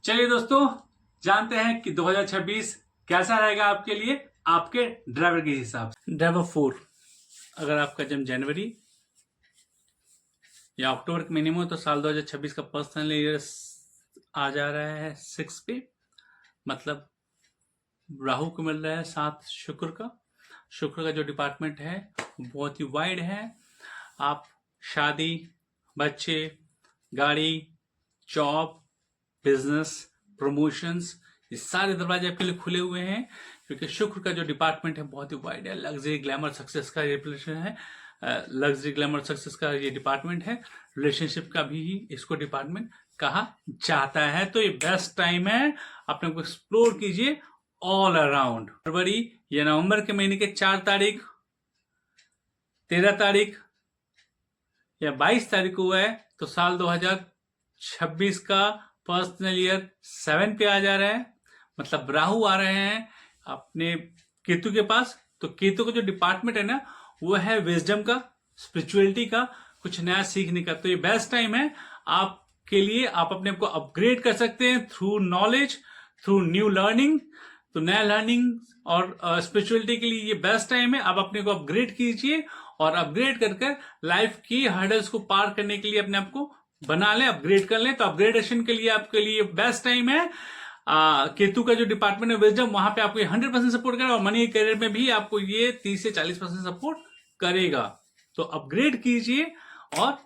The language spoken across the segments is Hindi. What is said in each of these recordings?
चलिए दोस्तों, जानते हैं कि 2026 कैसा रहेगा आपके लिए, आपके ड्राइवर के हिसाब से। ड्राइवर 4, अगर आपका जन्म जनवरी या अक्टूबर के महीने में हो तो साल 2026 का पर्सनल ईयर आ जा रहा है 6 पे। मतलब राहु को मिल रहा है साथ शुक्र का। शुक्र का जो डिपार्टमेंट है बहुत ही वाइड है। आप शादी, बच्चे, गाड़ी, जॉब, बिजनेस, प्रमोशंस, ये सारे दरवाजे आपके लिए खुले हुए हैं क्योंकि शुक्र का जो डिपार्टमेंट है बहुत ही वाइड है। लग्जरी, ग्लैमर, सक्सेस का रिप्रेजेंटेशन है। लग्जरी, ग्लैमर, सक्सेस का ये डिपार्टमेंट है। रिलेशनशिप का भी इसको डिपार्टमेंट कहा जाता है। तो ये बेस्ट टाइम है, अपने को एक्सप्लोर कीजिए ऑल अराउंड। फरवरी या नवंबर के महीने के 4 तारीख, 13 तारीख या 22 तारीख को है तो साल 2026 का पर्सनल ईयर 7 पे आ जा रहा है। मतलब राहु आ रहे हैं अपने केतु के पास। तो केतु का जो डिपार्टमेंट है ना वो है विजडम का, स्पिरिचुअलिटी का, कुछ नया सीखने का। तो ये बेस्ट टाइम है आपके लिए। आप अपने आप को अपग्रेड कर सकते हैं through knowledge, through new learning. तो नया लर्निंग और स्पिरिचुअलिटी के लिए ये बेस्ट टाइम है। आप अपने को अपग्रेड कीजिए और अपग्रेड कर कर लाइफ की हर्डल्स को पार करने के लिए अपने आप को बना लें, अपग्रेड कर लें। तो अपग्रेडेशन के लिए आपके लिए बेस्ट टाइम है। केतु का जो डिपार्टमेंट है विजडम, वहां पे आपको 100% सपोर्ट करेगा और मनी करियर में भी आपको ये 30 से 40% सपोर्ट करेगा। तो अपग्रेड कीजिए और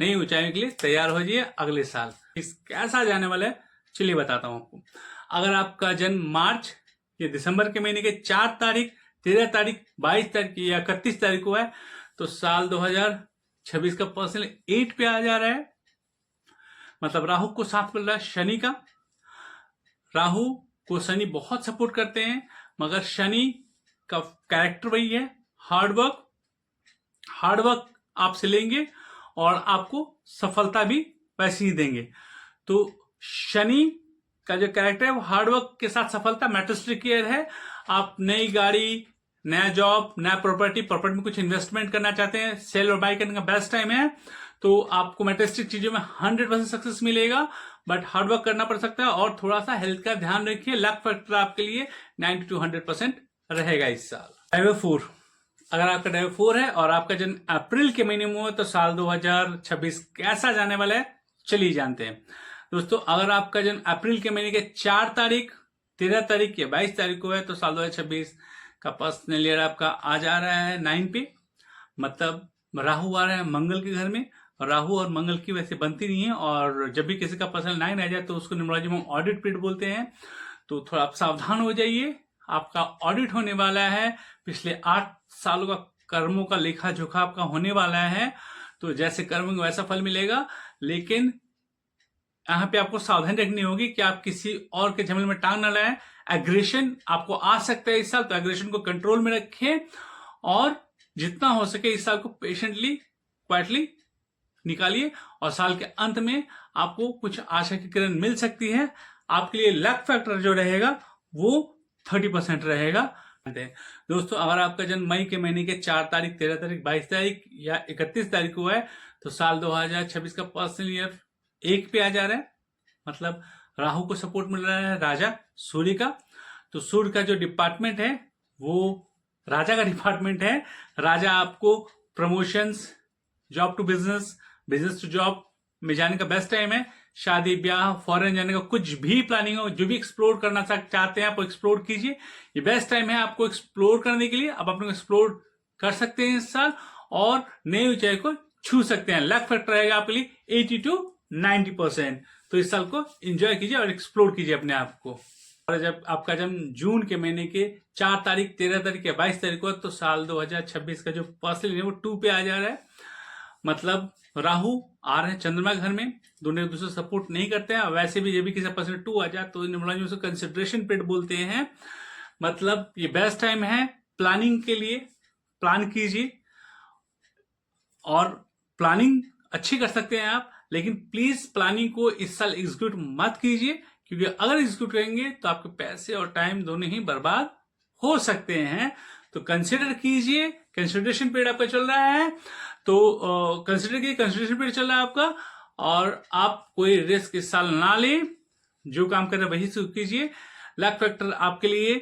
नई ऊंचाइयों के लिए तैयार हो जाइए अगले साल। इस कैसा जाने वाला है चलिए बताता हूं आपको। अगर आपका जन्म मार्च या दिसंबर के महीने के 4 तारीख, 13 तारीख, 22 तारीख या 31 तारीख को है तो साल 2026 का पर्सनल 8 पे आ जा रहा है। मतलब राहु को साथ मिल रहा है शनि का। राहु को शनि बहुत सपोर्ट करते हैं मगर शनि का कैरेक्टर वही है, हार्डवर्क। हार्डवर्क आपसे लेंगे और आपको सफलता भी वैसे ही देंगे। तो शनि का जो कैरेक्टर है वो हार्डवर्क के साथ सफलता, मैटेरियलिस्टिक केयर है। आप नई गाड़ी, नया जॉब, नया प्रॉपर्टी में कुछ इन्वेस्टमेंट करना चाहते हैं, सेल और बाय करने का बेस्ट टाइम है। तो आपको मैटेरियलिस्टिक चीजों में 100% सक्सेस मिलेगा, बट हार्डवर्क करना पड़ सकता है और थोड़ा सा हेल्थ का ध्यान रखिए। लक फैक्टर आपके लिए 90 to 100% रहेगा इस साल। ड्राइवर 4, अगर आपका ड्राइवर 4 है और आपका जन्म अप्रैल के महीने में हो तो साल 2026 कैसा जाने वाला है चलिए जानते हैं। दोस्तों, अगर आपका जन्म अप्रैल के महीने के 4 तारीख, 13 तारीख या 22 तारीख को है तो साल 2026 का पर्सनल ईयर आपका आ जा रहा है 9 पे। मतलब राहु आ रहा है मंगल के घर में। राहु और मंगल की वैसे बनती नहीं है और जब भी किसी का पर्सनल 9 आ जाए तो उसको न्यूमरोलॉजी में ऑडिट पीरियड बोलते हैं। तो थोड़ा आप सावधान हो जाइए, आपका ऑडिट होने वाला है। पिछले 8 सालों का कर्मों का लेखा जोखा आपका होने वाला है। तो जैसे कर्म वैसा फल मिलेगा, लेकिन यहाँ पे आपको सावधानी रखनी होगी कि आप किसी और के झमेले में टांग न लाएं। एग्रेशन आपको आ सकता है इस साल, तो एग्रेशन को कंट्रोल में रखें और जितना हो सके इस साल को पेशेंटली, क्वाइटली निकालिए और साल के अंत में आपको कुछ आशा की किरण मिल सकती है। आपके लिए लक फैक्टर जो रहेगा वो 30% रहेगा। दोस्तों, अगर आपका जन्म मई के महीने के 4 तारीख, 13 तारीख, 22 तारीख या 31 तारीख को है तो साल 2026 का पर्सनल ईयर 1 पे आ जा रहा है। मतलब राहु को सपोर्ट मिल रहा है राजा सूर्य का। तो सूर्य का जो डिपार्टमेंट है वो राजा का डिपार्टमेंट है। राजा आपको promotions, job to business, business to job में जाने का बेस्ट टाइम है। शादी, ब्याह, फॉरेन जाने का कुछ भी प्लानिंग हो, जो भी एक्सप्लोर करना चाहते हैं आप एक्सप्लोर कीजिए। ये बेस्ट टाइम है आपको एक्सप्लोर करने के लिए। आप अपने को एक्सप्लोर कर सकते हैं इस साल और नई ऊंचाई को छू सकते हैं। लक फैक्टर रहेगा आपके लिए 80 to 90%। तो इस साल को एंजॉय कीजिए और एक्सप्लोर कीजिए अपने आप को। और जब आपका जन्म जून के महीने के 4 तारीख, 13 तारीख या 22 तारीख को तो साल 2026 का जो पर्सनल है वो 2 पे आ जा रहा है। मतलब राहु आ रहे हैं चंद्रमा घर में, दोनों एक दूसरे सपोर्ट नहीं करते हैं। वैसे भी जब भी किसी पर्सन 2 आ जाए तो न्यूमरोलॉजी में उसको कंसिडरेशन पीरियड बोलते हैं। मतलब ये बेस्ट टाइम है प्लानिंग के लिए। प्लान कीजिए और प्लानिंग अच्छी कर सकते हैं आप, लेकिन प्लीज प्लानिंग को इस साल एग्जीक्यूट मत कीजिए क्योंकि अगर एग्जीक्यूट करेंगे तो आपके पैसे और टाइम दोनों ही बर्बाद हो सकते हैं। तो कंसिडर कीजिए। कंसिडरेशन पीरियड आपका चल रहा है तो कंसिडर कीजिए, कंसिडरेशन पीरियड चल रहा है आपका और आप कोई रिस्क इस साल ना लें। जो काम कर रहे हैं वही शुरू कीजिए। लक फैक्टर आपके लिए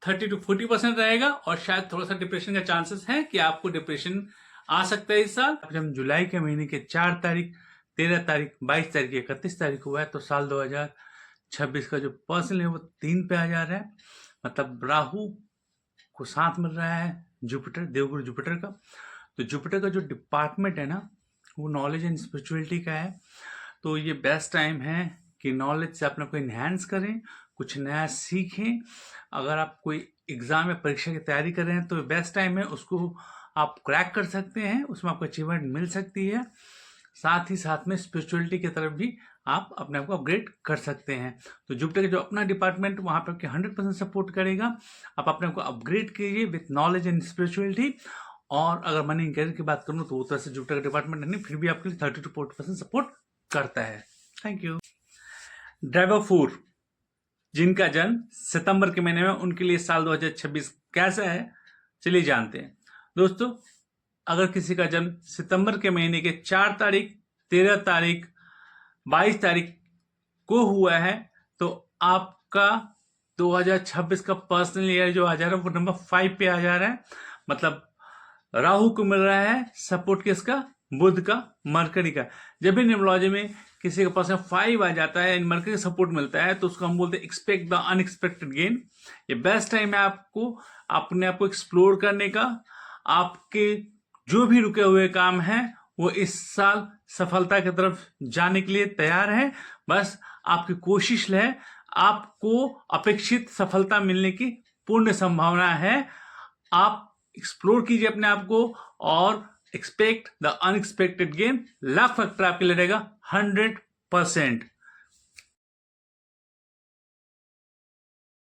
30 to 40% रहेगा और शायद थोड़ा सा डिप्रेशन का चांसेस है कि आपको डिप्रेशन आ सकता है इस साल। जब जुलाई के महीने के 4 तारीख, 13 तारीख, 22 तारीख, 31 तारीख हुआ है तो साल 2026 का जो पर्सन है वो 3 पे आ जा रहा है। मतलब राहु को साथ मिल रहा है जुपिटर, देवगुरु जुपिटर का। तो जुपिटर का जो डिपार्टमेंट है ना वो नॉलेज एंड स्पिरिचुअलिटी का है। तो ये बेस्ट टाइम है कि नॉलेज से अपने को इन्हेंस करें, कुछ नया सीखें। अगर आप कोई एग्जाम या परीक्षा की तैयारी कर रहे हैं तो बेस्ट टाइम है, उसको आप क्रैक कर सकते हैं, उसमें आपको अचीवमेंट मिल सकती है। साथ ही साथ में स्पिरिचुअलिटी की तरफ भी आप अपने आप को अपग्रेड कर सकते हैं। तो जुपिटर का जो अपना डिपार्टमेंट वहाँ पे आपके 100% सपोर्ट करेगा। आप अपने आप को अपग्रेड कीजिए विथ नॉलेज एंड स्पिरिचुअलिटी। और अगर मनी एंड कैरियर की बात करूँ तो वो तरह से जुपिटर का डिपार्टमेंट नहीं, फिर भी आपके लिए 30 to 40% सपोर्ट करता है। Thank you. ड्राइवर 4 जिनका जन्म सितंबर के महीने में, उनके लिए साल 2026 कैसा है चलिए जानते हैं। दोस्तों, अगर किसी का जन्म सितंबर के महीने के 4 तारीख, 13 तारीख, 22 तारीख को हुआ है तो आपका 2026 का पर्सनल ईयर जो आ जा रहा है वो नंबर 5 पे आ जा रहा है। मतलब राहु को मिल रहा है सपोर्ट किसका, बुध का, मरकरी का। जब भी न्यूमरोलॉजी में किसी के पास 5 आ जाता है, मरकरी सपोर्ट मिलता है तो उसको हम बोलते हैं एक्सपेक्ट द अनएक्सपेक्टेड गेन। ये बेस्ट टाइम है आपको अपने आप को एक्सप्लोर करने का। आपके जो भी रुके हुए काम हैं वो इस साल सफलता की तरफ जाने के लिए तैयार है। बस आपकी कोशिश है, आपको अपेक्षित सफलता मिलने की पूर्ण संभावना है। आप एक्सप्लोर कीजिए अपने आप को और expect the unexpected gain. Luck factor आपके लिए रहेगा 100%।